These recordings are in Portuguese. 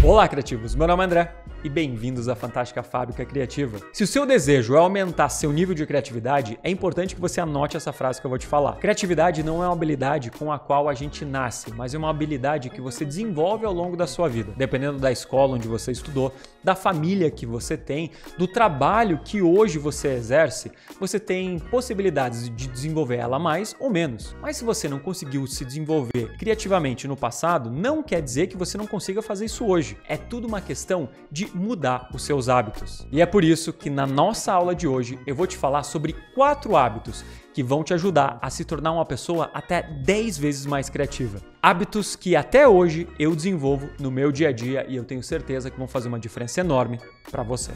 Olá, criativos! Meu nome é André e bem-vindos à Fantástica Fábrica Criativa. Se o seu desejo é aumentar seu nível de criatividade, é importante que você anote essa frase que eu vou te falar. Criatividade não é uma habilidade com a qual a gente nasce, mas é uma habilidade que você desenvolve ao longo da sua vida, dependendo da escola onde você estudou, da família que você tem, do trabalho que hoje você exerce, você tem possibilidades de desenvolver ela mais ou menos. Mas se você não conseguiu se desenvolver criativamente no passado, não quer dizer que você não consiga fazer isso hoje. É tudo uma questão de mudar os seus hábitos. E é por isso que na nossa aula de hoje eu vou te falar sobre 4 hábitos que vão te ajudar a se tornar uma pessoa até 10 vezes mais criativa. Hábitos que até hoje eu desenvolvo no meu dia a dia e eu tenho certeza que vão fazer uma diferença enorme para você.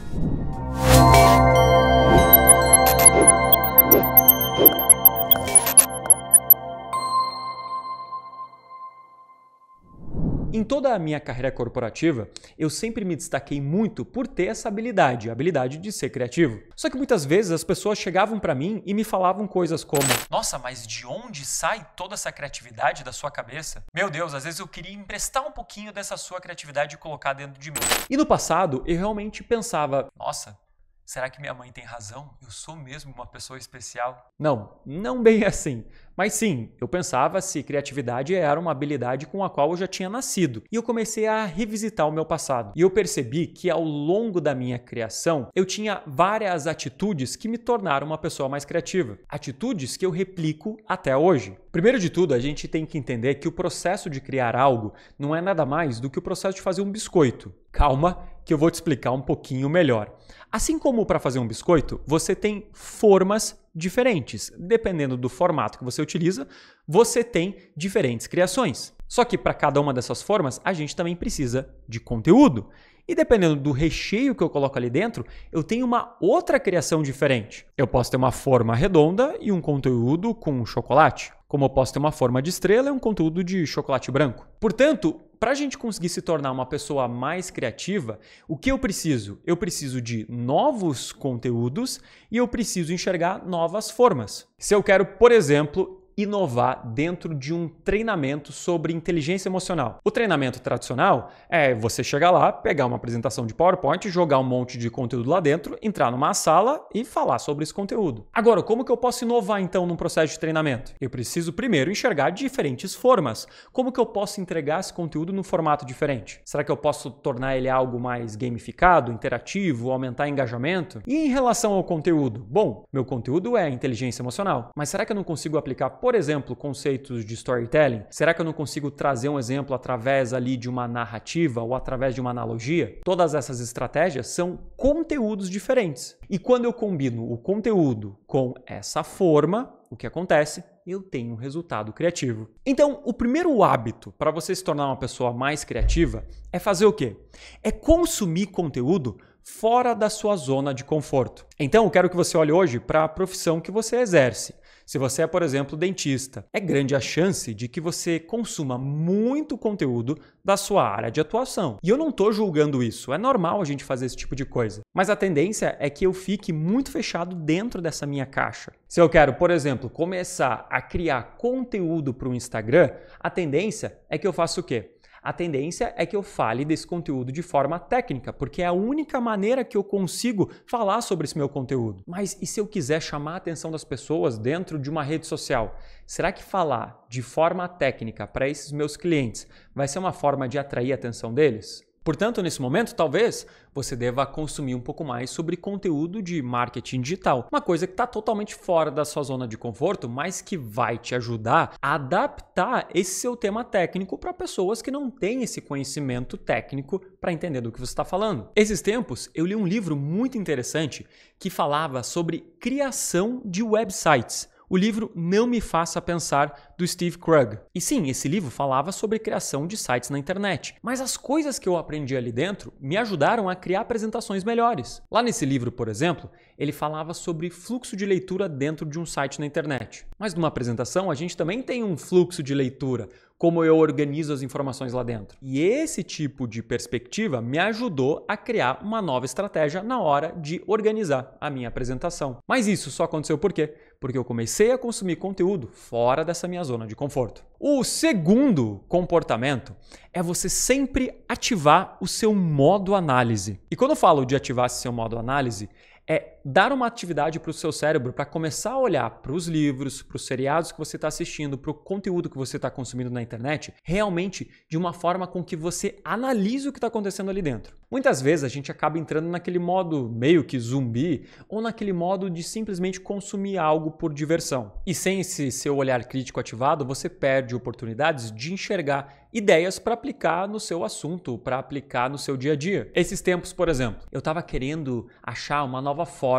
Em toda a minha carreira corporativa, eu sempre me destaquei muito por ter essa habilidade, a habilidade de ser criativo. Só que muitas vezes as pessoas chegavam para mim e me falavam coisas como: "Nossa, mas de onde sai toda essa criatividade da sua cabeça? Meu Deus, às vezes eu queria emprestar um pouquinho dessa sua criatividade e colocar dentro de mim." E no passado, eu realmente pensava: "Nossa, será que minha mãe tem razão? Eu sou mesmo uma pessoa especial?" Não bem assim. Mas sim, eu pensava se criatividade era uma habilidade com a qual eu já tinha nascido. E eu comecei a revisitar o meu passado. E eu percebi que ao longo da minha criação, eu tinha várias atitudes que me tornaram uma pessoa mais criativa. Atitudes que eu replico até hoje. Primeiro de tudo, a gente tem que entender que o processo de criar algo não é nada mais do que o processo de fazer um biscoito. Calma, que eu vou te explicar um pouquinho melhor. Assim como para fazer um biscoito, você tem formas diferentes. Dependendo do formato que você utiliza, você tem diferentes criações. Só que para cada uma dessas formas, a gente também precisa de conteúdo. E dependendo do recheio que eu coloco ali dentro, eu tenho uma outra criação diferente. Eu posso ter uma forma redonda e um conteúdo com chocolate. Como eu posso ter uma forma de estrela e um conteúdo de chocolate branco. Portanto, para a gente conseguir se tornar uma pessoa mais criativa, o que eu preciso? Eu preciso de novos conteúdos e eu preciso enxergar novas formas. Se eu quero, por exemplo, inovar dentro de um treinamento sobre inteligência emocional. O treinamento tradicional é você chegar lá, pegar uma apresentação de PowerPoint, jogar um monte de conteúdo lá dentro, entrar numa sala e falar sobre esse conteúdo. Agora, como que eu posso inovar então num processo de treinamento? Eu preciso primeiro enxergar diferentes formas. Como que eu posso entregar esse conteúdo num formato diferente? Será que eu posso tornar ele algo mais gamificado, interativo, aumentar engajamento? E em relação ao conteúdo? Bom, meu conteúdo é inteligência emocional, mas será que eu não consigo aplicar, por exemplo, conceitos de storytelling? Será que eu não consigo trazer um exemplo através ali de uma narrativa ou através de uma analogia? Todas essas estratégias são conteúdos diferentes. E quando eu combino o conteúdo com essa forma, o que acontece? Eu tenho um resultado criativo. Então, o primeiro hábito para você se tornar uma pessoa mais criativa é fazer o quê? É consumir conteúdo fora da sua zona de conforto. Então, eu quero que você olhe hoje para a profissão que você exerce. Se você é, por exemplo, dentista, é grande a chance de que você consuma muito conteúdo da sua área de atuação. E eu não estou julgando isso, é normal a gente fazer esse tipo de coisa. Mas a tendência é que eu fique muito fechado dentro dessa minha caixa. Se eu quero, por exemplo, começar a criar conteúdo para o Instagram, a tendência é que eu faça o quê? A tendência é que eu fale desse conteúdo de forma técnica, porque é a única maneira que eu consigo falar sobre esse meu conteúdo. Mas e se eu quiser chamar a atenção das pessoas dentro de uma rede social? Será que falar de forma técnica para esses meus clientes vai ser uma forma de atrair a atenção deles? Portanto, nesse momento, talvez você deva consumir um pouco mais sobre conteúdo de marketing digital. Uma coisa que está totalmente fora da sua zona de conforto, mas que vai te ajudar a adaptar esse seu tema técnico para pessoas que não têm esse conhecimento técnico para entender do que você está falando. Esses tempos, eu li um livro muito interessante que falava sobre criação de websites. O livro Não Me Faça Pensar, do Steve Krug. E sim, esse livro falava sobre criação de sites na internet. Mas as coisas que eu aprendi ali dentro me ajudaram a criar apresentações melhores. Lá nesse livro, por exemplo, ele falava sobre fluxo de leitura dentro de um site na internet. Mas numa apresentação, a gente também tem um fluxo de leitura, como eu organizo as informações lá dentro. E esse tipo de perspectiva me ajudou a criar uma nova estratégia na hora de organizar a minha apresentação. Mas isso só aconteceu por quê? porque eu comecei a consumir conteúdo fora dessa minha zona de conforto. O segundo comportamento é você sempre ativar o seu modo análise. E quando eu falo de ativar esse seu modo análise, é dar uma atividade para o seu cérebro para começar a olhar para os livros, para os seriados que você está assistindo, para o conteúdo que você está consumindo na internet, realmente de uma forma com que você analise o que está acontecendo ali dentro. Muitas vezes a gente acaba entrando naquele modo meio que zumbi ou naquele modo de simplesmente consumir algo por diversão. E sem esse seu olhar crítico ativado, você perde oportunidades de enxergar ideias para aplicar no seu assunto, para aplicar no seu dia a dia. Esses tempos, por exemplo, eu estava querendo achar uma nova forma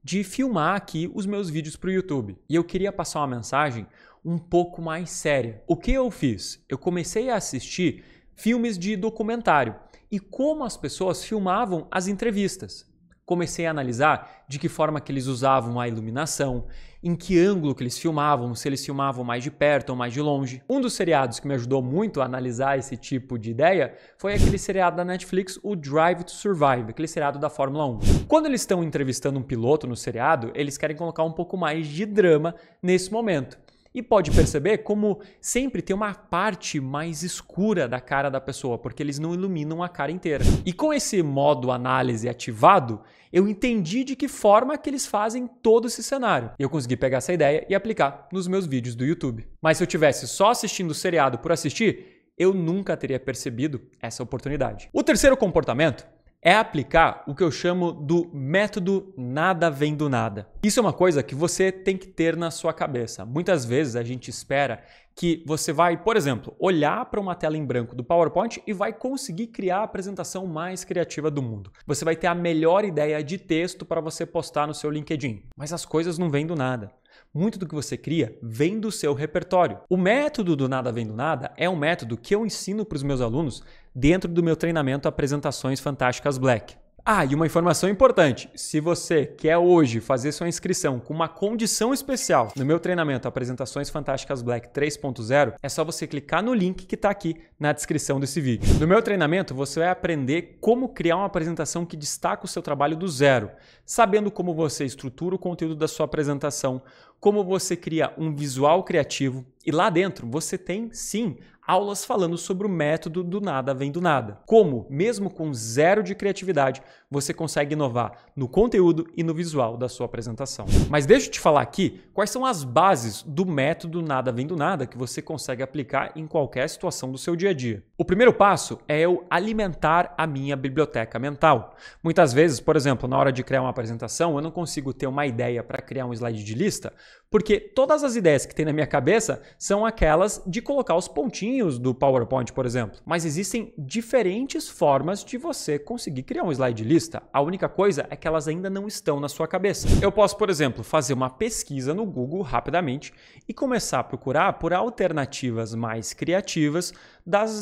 de filmar aqui os meus vídeos para o YouTube. E eu queria passar uma mensagem um pouco mais séria. O que eu fiz? Eu comecei a assistir filmes de documentário e como as pessoas filmavam as entrevistas. Comecei a analisar de que forma que eles usavam a iluminação, em que ângulo que eles filmavam, se eles filmavam mais de perto ou mais de longe. Um dos seriados que me ajudou muito a analisar esse tipo de ideia foi aquele seriado da Netflix, o Drive to Survive, aquele seriado da Fórmula 1. Quando eles estão entrevistando um piloto no seriado, eles querem colocar um pouco mais de drama nesse momento. E pode perceber como sempre tem uma parte mais escura da cara da pessoa, porque eles não iluminam a cara inteira. E com esse modo análise ativado, eu entendi de que forma que eles fazem todo esse cenário. Eu consegui pegar essa ideia e aplicar nos meus vídeos do YouTube. Mas se eu tivesse só assistindo o seriado por assistir, eu nunca teria percebido essa oportunidade. O terceiro comportamento é aplicar o que eu chamo do método nada vem do nada. Isso é uma coisa que você tem que ter na sua cabeça. Muitas vezes a gente espera que você vai, por exemplo, olhar para uma tela em branco do PowerPoint e vai conseguir criar a apresentação mais criativa do mundo. Você vai ter a melhor ideia de texto para você postar no seu LinkedIn. Mas as coisas não vêm do nada. Muito do que você cria vem do seu repertório. O método do nada vem do nada é um método que eu ensino para os meus alunos dentro do meu treinamento Apresentações Fantásticas Black. Ah, e uma informação importante, se você quer hoje fazer sua inscrição com uma condição especial no meu treinamento Apresentações Fantásticas Black 3.0, é só você clicar no link que está aqui na descrição desse vídeo. No meu treinamento, você vai aprender como criar uma apresentação que destaca o seu trabalho do zero, sabendo como você estrutura o conteúdo da sua apresentação, como você cria um visual criativo e lá dentro você tem, sim, aulas falando sobre o método do nada vem do nada. Como, mesmo com zero de criatividade, você consegue inovar no conteúdo e no visual da sua apresentação. Mas deixa eu te falar aqui quais são as bases do método nada vem do nada que você consegue aplicar em qualquer situação do seu dia a dia. O primeiro passo é eu alimentar a minha biblioteca mental. Muitas vezes, por exemplo, na hora de criar uma apresentação, eu não consigo ter uma ideia para criar um slide de lista, porque todas as ideias que tem na minha cabeça são aquelas de colocar os pontinhos do PowerPoint, por exemplo. Mas existem diferentes formas de você conseguir criar um slide de lista. A única coisa é que elas ainda não estão na sua cabeça. Eu posso, por exemplo, fazer uma pesquisa no Google rapidamente e começar a procurar por alternativas mais criativas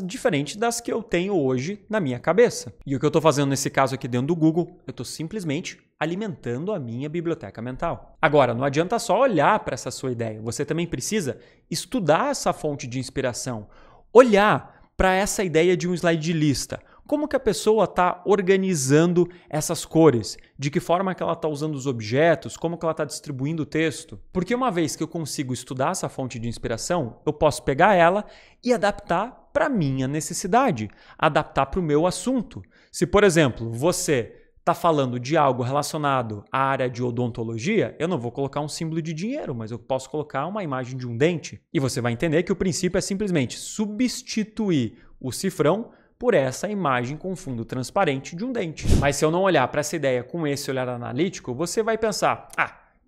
diferentes das que eu tenho hoje na minha cabeça. E o que eu estou fazendo nesse caso aqui dentro do Google, eu estou simplesmente alimentando a minha biblioteca mental. Agora, não adianta só olhar para essa sua ideia, você também precisa estudar essa fonte de inspiração, olhar para essa ideia de um slide de lista. Como que a pessoa está organizando essas cores? De que forma que ela está usando os objetos? Como que ela está distribuindo o texto? Porque uma vez que eu consigo estudar essa fonte de inspiração, eu posso pegar ela e adaptar para a minha necessidade, adaptar para o meu assunto. Se, por exemplo, você está falando de algo relacionado à área de odontologia, eu não vou colocar um símbolo de dinheiro, mas eu posso colocar uma imagem de um dente. E você vai entender que o princípio é simplesmente substituir o cifrão por essa imagem com fundo transparente de um dente. Mas se eu não olhar para essa ideia com esse olhar analítico, você vai pensar,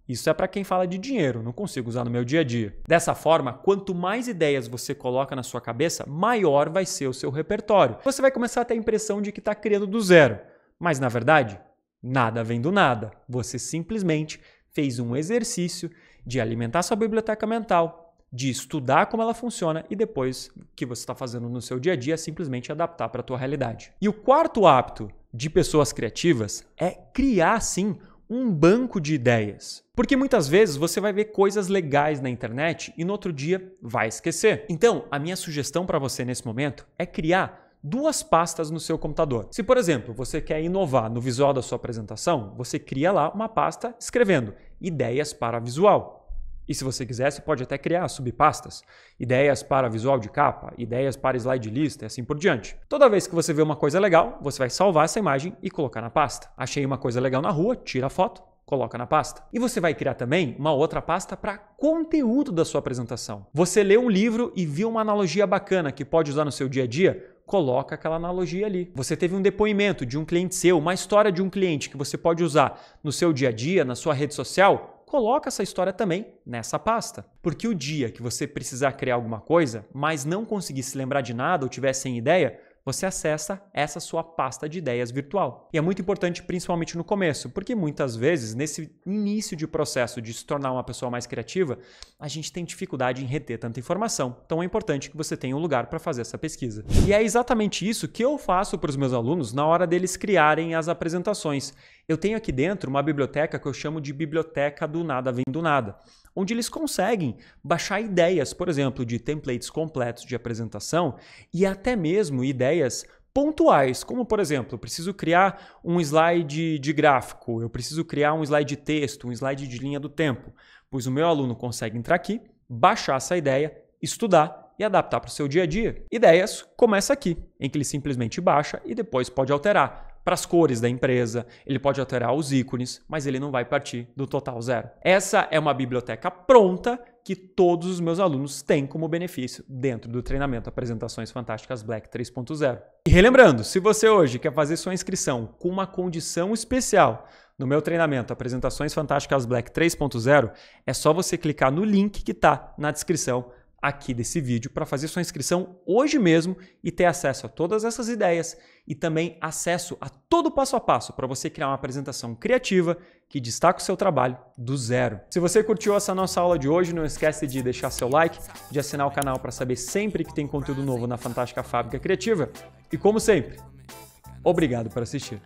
isso é para quem fala de dinheiro, não consigo usar no meu dia a dia. Dessa forma, quanto mais ideias você coloca na sua cabeça, maior vai ser o seu repertório. Você vai começar a ter a impressão de que está criando do zero. Mas, na verdade, nada vem do nada. Você simplesmente fez um exercício de alimentar sua biblioteca mental, de estudar como ela funciona e depois que você está fazendo no seu dia a dia, simplesmente adaptar para a tua realidade. E o quarto hábito de pessoas criativas é criar, sim, um banco de ideias. Porque muitas vezes você vai ver coisas legais na internet e no outro dia vai esquecer. Então, a minha sugestão para você nesse momento é criar 2 pastas no seu computador. Se, por exemplo, você quer inovar no visual da sua apresentação, você cria lá uma pasta escrevendo ideias para visual. E se você quiser, você pode até criar subpastas. Ideias para visual de capa, ideias para slide list e assim por diante. Toda vez que você vê uma coisa legal, você vai salvar essa imagem e colocar na pasta. Achei uma coisa legal na rua, tira a foto, coloca na pasta. E você vai criar também uma outra pasta para conteúdo da sua apresentação. Você lê um livro e viu uma analogia bacana que pode usar no seu dia a dia? Coloca aquela analogia ali. Você teve um depoimento de um cliente seu, uma história de um cliente que você pode usar no seu dia a dia, na sua rede social? Coloca essa história também nessa pasta. Porque o dia que você precisar criar alguma coisa, mas não conseguir se lembrar de nada ou tiver sem ideia, você acessa essa sua pasta de ideias virtual. E é muito importante, principalmente no começo, porque muitas vezes, nesse início de processo de se tornar uma pessoa mais criativa, a gente tem dificuldade em reter tanta informação. Então é importante que você tenha um lugar para fazer essa pesquisa. E é exatamente isso que eu faço para os meus alunos na hora deles criarem as apresentações. Eu tenho aqui dentro uma biblioteca que eu chamo de Biblioteca do Nada Vem do Nada, onde eles conseguem baixar ideias, por exemplo, de templates completos de apresentação e até mesmo ideias pontuais, como por exemplo, eu preciso criar um slide de gráfico, eu preciso criar um slide de texto, um slide de linha do tempo, pois o meu aluno consegue entrar aqui, baixar essa ideia, estudar e adaptar para o seu dia a dia. Ideias começa aqui, em que ele simplesmente baixa e depois pode alterar para as cores da empresa, ele pode alterar os ícones, mas ele não vai partir do total zero. Essa é uma biblioteca pronta que todos os meus alunos têm como benefício dentro do treinamento Apresentações Fantásticas Black 3.0. E relembrando, se você hoje quer fazer sua inscrição com uma condição especial no meu treinamento Apresentações Fantásticas Black 3.0, é só você clicar no link que está na descrição aqui desse vídeo para fazer sua inscrição hoje mesmo e ter acesso a todas essas ideias e também acesso a todo o passo a passo para você criar uma apresentação criativa que destaque o seu trabalho do zero. Se você curtiu essa nossa aula de hoje, não esquece de deixar seu like, de assinar o canal para saber sempre que tem conteúdo novo na Fantástica Fábrica Criativa e, como sempre, obrigado por assistir.